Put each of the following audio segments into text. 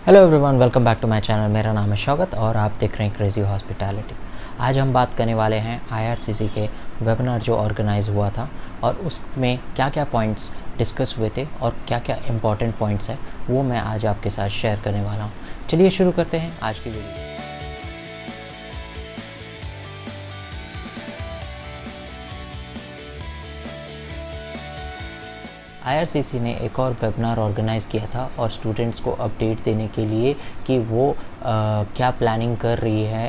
Hello everyone, welcome back to my channel. मेरा नाम है शौकत और आप देख रहे हैं क्रेजी हॉस्पिटैलिटी। आज हम बात करने वाले हैं आईआरसीसी के वेबिनार जो ऑर्गेनाइज़ हुआ था और उसमें क्या क्या पॉइंट्स डिस्कस हुए थे और क्या क्या इंपॉर्टेंट पॉइंट्स हैं वो मैं आज आपके साथ शेयर करने वाला हूँ। चलिए शुरू करते हैं आज की वीडियो। आईआरसीसी ने एक और वेबिनार ऑर्गेनाइज़ किया था और स्टूडेंट्स को अपडेट देने के लिए कि वो क्या प्लानिंग कर रही है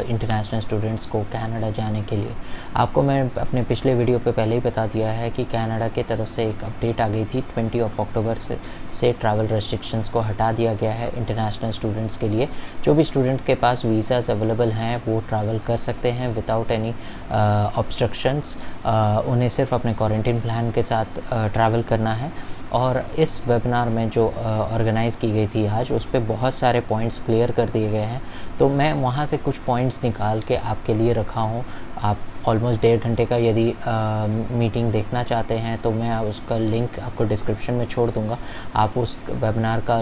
इंटरनेशनल स्टूडेंट्स को कनाडा जाने के लिए। आपको मैं अपने पिछले वीडियो पे पहले ही बता दिया है कि कनाडा की तरफ से एक अपडेट आ गई थी 20 अक्टूबर से ट्रैवल रेस्ट्रिक्शंस को हटा दिया गया है इंटरनेशनल स्टूडेंट्स के लिए। जो भी स्टूडेंट के पास वीज़ाज़ अवेलेबल हैं वो ट्रैवल कर सकते हैं विदाउट एनी ऑब्स्ट्रक्शंस। उन्हें सिर्फ अपने क्वारंटीन प्लान के साथ ट्रैवल करना है। और इस वेबिनार में जो ऑर्गेनाइज़ की गई थी आज, उस पर बहुत सारे पॉइंट्स क्लियर कर दिए गए हैं, तो मैं वहाँ से कुछ पॉइंट्स निकाल के आपके लिए रखा हूँ। आप ऑलमोस्ट 1.5 घंटे का यदि मीटिंग देखना चाहते हैं तो मैं उसका लिंक आपको डिस्क्रिप्शन में छोड़ दूँगा। आप उस वेबिनार का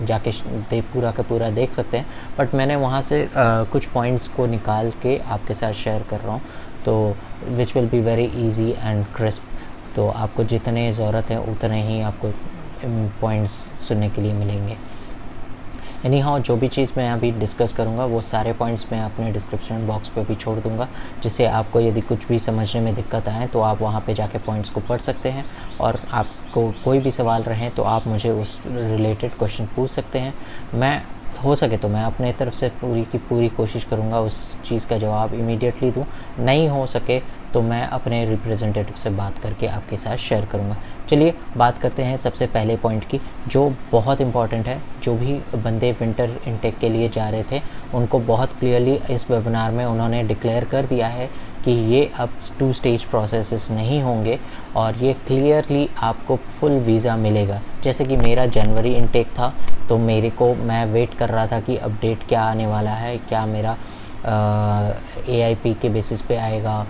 जाके पूरा का पूरा देख सकते हैं, बट मैंने वहाँ से कुछ पॉइंट्स को निकाल के आपके साथ शेयर कर रहा हूँ, तो which will be very easy and crisp. तो आपको जितने ज़रूरत है उतने ही आपको पॉइंट्स सुनने के लिए मिलेंगे। एनी हाउ, जो भी चीज़ मैं अभी डिस्कस करूँगा वो सारे पॉइंट्स मैं अपने डिस्क्रिप्शन बॉक्स पे भी छोड़ दूँगा, जिससे आपको यदि कुछ भी समझने में दिक्कत आए तो आप वहाँ पे जाके पॉइंट्स को पढ़ सकते हैं और आपको कोई भी सवाल रहे तो आप मुझे उस रिलेटेड क्वेश्चन पूछ सकते हैं। मैं हो सके तो मैं अपने तरफ से पूरी की पूरी कोशिश करूँगा उस चीज़ का जवाब इमीडिएटली दूँ। नहीं हो सके तो मैं अपने रिप्रेजेंटेटिव से बात करके आपके साथ शेयर करूँगा। चलिए बात करते हैं सबसे पहले पॉइंट की, जो बहुत इम्पॉर्टेंट है। जो भी बंदे विंटर इनटेक के लिए जा रहे थे उनको बहुत क्लियरली इस वेबिनार में उन्होंने डिक्लेयर कर दिया है कि ये अब 2 स्टेज प्रोसेसेस नहीं होंगे और ये क्लियरली आपको फुल वीज़ा मिलेगा। जैसे कि मेरा जनवरी इनटेक था तो मैं वेट कर रहा था कि अपडेट क्या आने वाला है, क्या मेरा AIP के बेसिस पे आएगा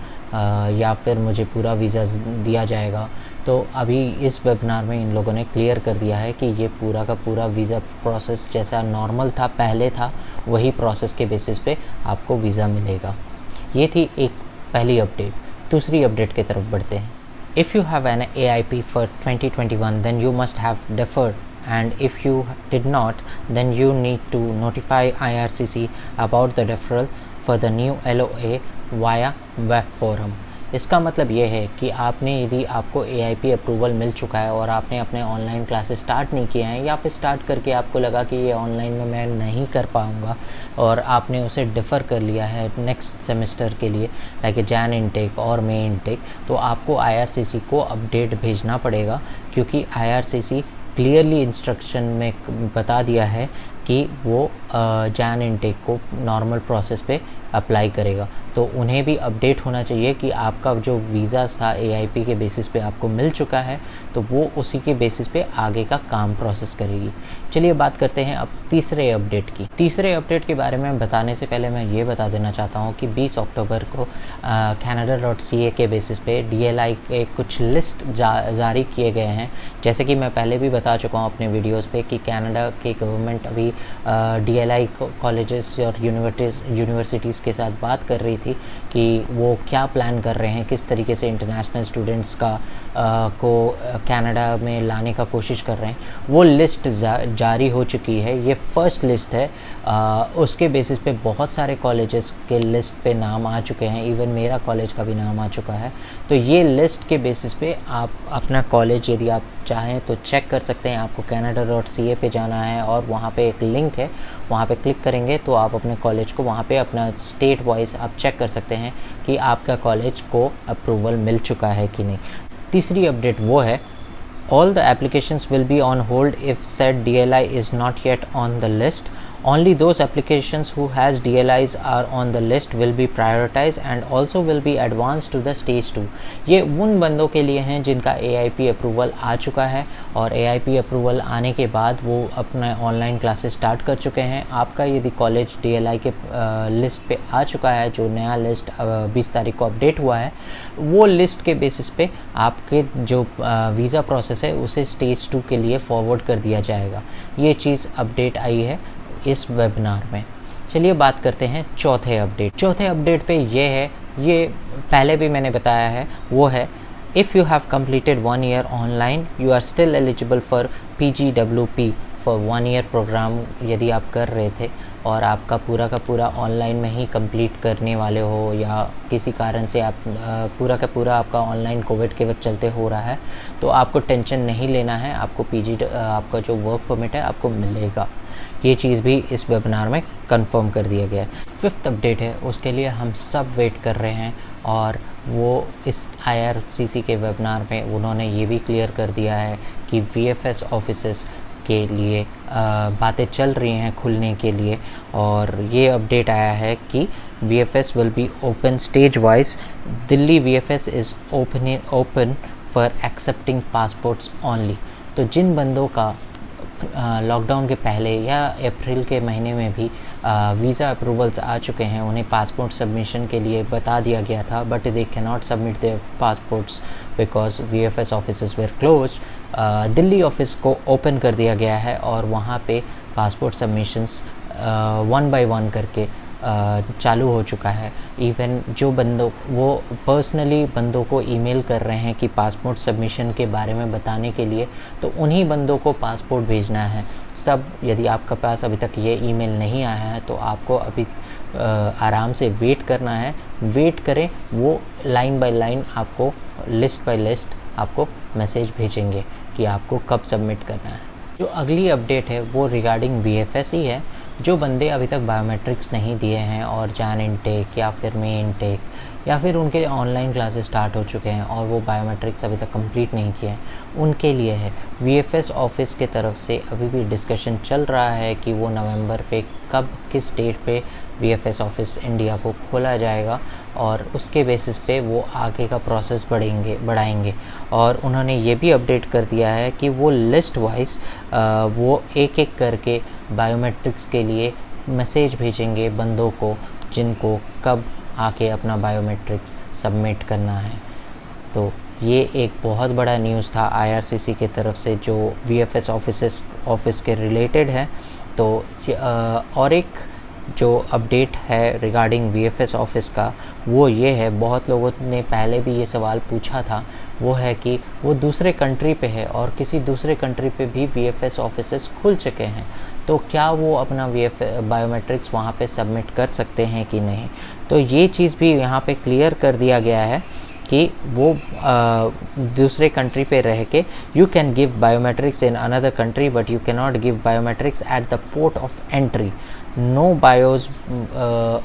या फिर मुझे पूरा वीज़ा दिया जाएगा। तो अभी इस वेबिनार में इन लोगों ने क्लियर कर दिया है कि ये पूरा का पूरा वीज़ा प्रोसेस जैसा नॉर्मल था पहले था, वही प्रोसेस के बेसिस पे आपको वीज़ा मिलेगा। ये थी एक पहली अपडेट। दूसरी अपडेट की तरफ बढ़ते हैं। If you have an AIP for 2021 then you must have deferred, and if you did not then you need to notify IRCC about the deferral for the new LOA via web forum। इसका मतलब ये है कि यदि आपको AIP approval मिल चुका है और आपने अपने ऑनलाइन क्लासेस स्टार्ट नहीं किए हैं या फिर स्टार्ट करके आपको लगा कि ये ऑनलाइन में मैं नहीं कर पाऊँगा और आपने उसे डिफ़र कर लिया है नेक्स्ट सेमेस्टर के लिए, लाइक जैन इनटेक और मे इनटेक, तो आपको IRCC को अपडेट भेजना पड़ेगा, क्योंकि IRCC क्लियरली इंस्ट्रक्शन में बता दिया है कि वो जैन इनटेक को नॉर्मल प्रोसेस पे अप्लाई करेगा। तो उन्हें भी अपडेट होना चाहिए कि आपका जो वीज़ाज़ था AIP के बेसिस पे आपको मिल चुका है, तो वो उसी के बेसिस पे आगे का काम प्रोसेस करेगी। चलिए बात करते हैं अब तीसरे अपडेट की। तीसरे अपडेट के बारे में बताने से पहले मैं ये बता देना चाहता हूँ कि 20 अक्टूबर को Canada.ca के बेसिस पे DLI के कुछ लिस्ट जारी किए गए हैं। जैसे कि मैं पहले भी बता चुका हूँ अपने वीडियोज़ पे कि कनाडा की गवर्नमेंट अभी DLI कॉलेजेस और यूनिवर्सिटीज़ के साथ बात कर रही थी कि वो क्या प्लान कर रहे हैं, किस तरीके से इंटरनेशनल स्टूडेंट्स को कनाडा में लाने का कोशिश कर रहे हैं। वो लिस्ट जारी हो चुकी है। ये फर्स्ट लिस्ट है। उसके बेसिस पे बहुत सारे कॉलेजेस के लिस्ट पे नाम आ चुके हैं, इवन मेरा कॉलेज का भी नाम आ चुका है। तो ये लिस्ट के बेसिस पे आप अपना कॉलेज यदि आप चाहें तो चेक कर सकते हैं। आपको Canada.ca पे जाना है और वहाँ पे एक लिंक है, वहाँ पे क्लिक करेंगे तो आप अपने कॉलेज को वहाँ पे अपना स्टेट वाइज आप चेक कर सकते हैं कि आपका कॉलेज को अप्रूवल मिल चुका है कि नहीं। तीसरी अपडेट वो है, all the applications will be on hold if said DLI is not yet on the list Only those applications who has DLIs are on the list will be prioritized and also will be advanced to the stage 2। ये उन बंदों के लिए हैं जिनका AIP approval आ चुका है और AIP अप्रूवल आने के बाद वो अपना ऑनलाइन क्लासेस स्टार्ट कर चुके हैं। आपका यदि कॉलेज DLI के लिस्ट पे आ चुका है, जो नया लिस्ट 20 तारीख को अपडेट हुआ है, वो लिस्ट के बेसिस पे आपके जो वीज़ा प्रोसेस है उसे स्टेज 2 के लिए फॉरवर्ड कर दिया जाएगा। ये चीज़ अपडेट आई है इस वेबिनार में। चलिए बात करते हैं चौथे अपडेट पे ये है, ये पहले भी मैंने बताया है, वो है if you have completed 1 year online you are still eligible for PGWP for 1 year programme. यदि आप कर रहे थे और आपका पूरा का पूरा ऑनलाइन में ही कंप्लीट करने वाले हो या किसी कारण से आप पूरा का पूरा आपका ऑनलाइन कोविड के वक्त चलते हो रहा है, तो आपको टेंशन नहीं लेना है, आपको आपका जो वर्क परमिट है आपको मिलेगा। ये चीज़ भी इस वेबिनार में कंफर्म कर दिया गया है। 5th अपडेट है, उसके लिए हम सब वेट कर रहे हैं और वो इस IRCC के वेबिनार में उन्होंने ये भी क्लियर कर दिया है कि VFS ऑफिसेस के लिए बातें चल रही हैं खुलने के लिए। और ये अपडेट आया है कि VFS will be open stage wise. Delhi VFS is open for accepting passports only. तो जिन बंदों का लॉकडाउन के पहले या अप्रैल के महीने में भी वीज़ा अप्रूवल्स आ चुके हैं, उन्हें पासपोर्ट सबमिशन के लिए बता दिया गया था, but they can not submit their passports because VFS offices were close. Delhi office को ओपन कर दिया गया है और वहाँ पे पासपोर्ट सबमिशंस 1 by 1 करके चालू हो चुका है। इवन जो बंदों वो पर्सनली बंदों को ईमेल कर रहे हैं कि पासपोर्ट सबमिशन के बारे में बताने के लिए, तो उन्हीं बंदों को पासपोर्ट भेजना है सब। यदि आपके पास अभी तक ये ईमेल नहीं आया है तो आपको अभी आराम से वेट करना है। वेट करें, वो लाइन बाय लाइन आपको लिस्ट बाय लिस्ट आपको मैसेज भेजेंगे कि आपको कब सबमिट करना है। जो अगली अपडेट है वो रिगार्डिंग VFS ही है। जो बंदे अभी तक बायोमेट्रिक्स नहीं दिए हैं और जैन इनटेक या फिर मई इनटेक या फिर उनके ऑनलाइन क्लासेस स्टार्ट हो चुके हैं और वो बायोमेट्रिक्स अभी तक कंप्लीट नहीं किए हैं, उनके लिए है। VFS ऑफिस के तरफ से अभी भी डिस्कशन चल रहा है कि वो नवंबर पे कब किस डेट पे VFS ऑफिस इंडिया को खोला जाएगा और उसके बेसिस पे वो आगे का प्रोसेस बढ़ाएंगे। और उन्होंने ये भी अपडेट कर दिया है कि वो लिस्ट वाइज वो एक एक करके बायोमेट्रिक्स के लिए मैसेज भेजेंगे बंदों को जिनको कब आके अपना बायोमेट्रिक्स सबमिट करना है। तो ये एक बहुत बड़ा न्यूज़ था IRCC के तरफ से जो VFS ऑफिस के रिलेटेड है। तो और एक जो अपडेट है रिगार्डिंग VFS ऑफिस का वो ये है, बहुत लोगों ने पहले भी ये सवाल पूछा था, वो है कि वो दूसरे कंट्री पे है और किसी दूसरे कंट्री पे भी VFS ऑफिसेस खुल चुके हैं, तो क्या वो अपना बायोमेट्रिक्स वहाँ पे सबमिट कर सकते हैं कि नहीं। तो ये चीज़ भी यहाँ पे क्लियर कर दिया गया है कि वो दूसरे कंट्री पे रह के you can give biometrics in another country but you can not give biometrics at the port of entry. No bios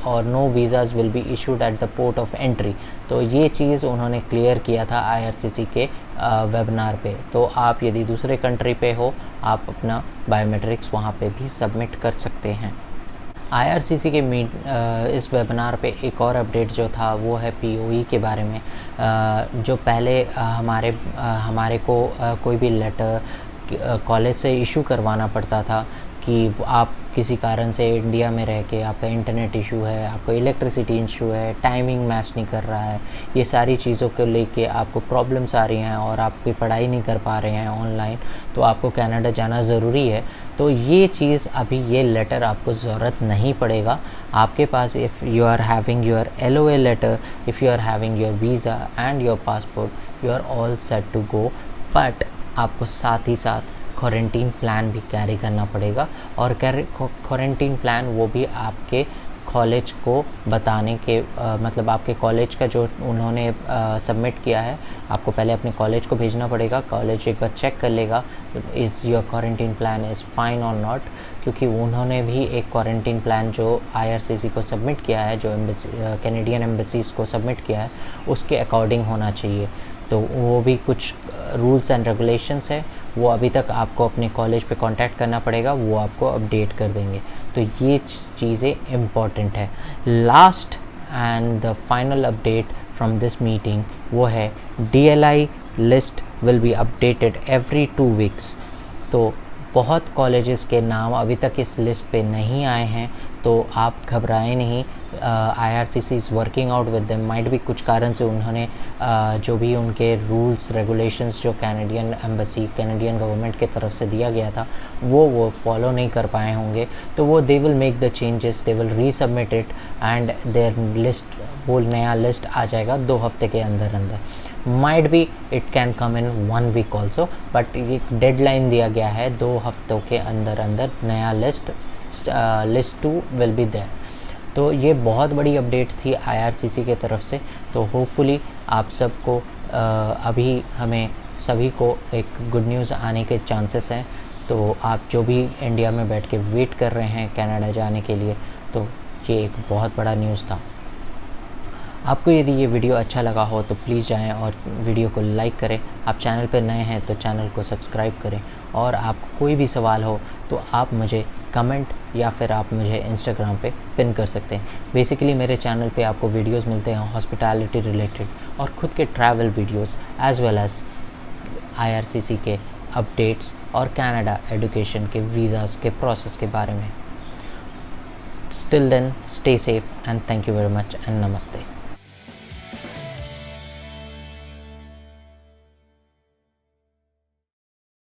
और no visas will be issued at the port of entry. तो ये चीज़ उन्होंने clear किया था IRCC के webinar पे। तो आप यदि दूसरे कंट्री पे हो, आप अपना बायोमेट्रिक्स वहाँ पे भी सबमिट कर सकते हैं। IRCC के इस वेबिनार पे एक और अपडेट जो था वो है POE के बारे में। जो पहले हमारे को कोई भी लेटर कॉलेज से इशू करवाना पड़ता था कि आप किसी कारण से इंडिया में रह के आपका इंटरनेट इशू है, आपको इलेक्ट्रिसिटी इशू है, टाइमिंग मैच नहीं कर रहा है, ये सारी चीज़ों को लेके आपको प्रॉब्लम्स आ रही हैं और आप कोई पढ़ाई नहीं कर पा रहे हैं ऑनलाइन, तो आपको कनाडा जाना ज़रूरी है। तो ये चीज़ अभी ये लेटर आपको ज़रूरत नहीं पड़ेगा। आपके पास if you are having your LOA letter, if you are having your visa and your passport, you are all set to go. But आपको साथ ही साथ क्वारंटीन प्लान भी कैरी करना पड़ेगा और क्वारंटीन प्लान वो भी आपके कॉलेज को बताने के मतलब आपके कॉलेज का जो उन्होंने सबमिट किया है, आपको पहले अपने कॉलेज को भेजना पड़ेगा। कॉलेज एक बार चेक कर लेगा is your quarantine plan is fine और नॉट, क्योंकि उन्होंने भी एक क्वारंटीन प्लान जो IRCC को सबमिट किया है, जो कैनेडियन एम्बेसीज़ को सबमिट किया है, उसके अकॉर्डिंग होना चाहिए। तो वो भी कुछ रूल्स एंड रेगुलेशंस है, वो अभी तक आपको अपने कॉलेज पे कांटेक्ट करना पड़ेगा, वो आपको अपडेट कर देंगे। तो ये चीज़ें इम्पॉर्टेंट है। Last and the final update from this meeting वो है DLI list will be updated every 2 weeks. तो बहुत कॉलेजेस के नाम अभी तक इस लिस्ट पे नहीं आए हैं, तो आप घबराएं नहीं। IRCC is working out with them. Might भी कुछ कारण से उन्होंने जो भी उनके रूल्स रेगुलेशंस जो कैनेडियन एम्बेसी, कैनेडियन गवर्नमेंट के तरफ से दिया गया था, वो फॉलो नहीं कर पाए होंगे। तो वो they will make the changes, they will resubmit it and their list, वो नया लिस्ट आ जाएगा 2 हफ्ते के अंदर अंदर। Might be it can come in 1 week also, but ये डेडलाइन दिया गया है 2 हफ्तों के अंदर अंदर नया लिस्ट 2 विल बी देयर। तो ये बहुत बड़ी अपडेट थी IRCC के तरफ से। तो होपफुली आप सबको अभी हमें सभी को एक गुड न्यूज़ आने के चांसेस हैं। तो आप जो भी इंडिया में बैठ के वेट कर रहे हैं कनाडा जाने के लिए, तो ये एक बहुत बड़ा न्यूज़ था। आपको यदि ये वीडियो अच्छा लगा हो तो प्लीज़ जाएं और वीडियो को लाइक करें। आप चैनल पर नए हैं तो चैनल को सब्सक्राइब करें। और आपको कोई भी सवाल हो तो आप मुझे कमेंट या फिर आप मुझे इंस्टाग्राम पे पिन कर सकते हैं। बेसिकली मेरे चैनल पे आपको वीडियोस मिलते हैं हॉस्पिटैलिटी रिलेटेड और ख़ुद के travel videos as well as IRCC के अपडेट्स और कनाडा एजुकेशन के वीज़ाज़ के प्रोसेस के बारे में। Till then, stay safe and thank you very much and namaste.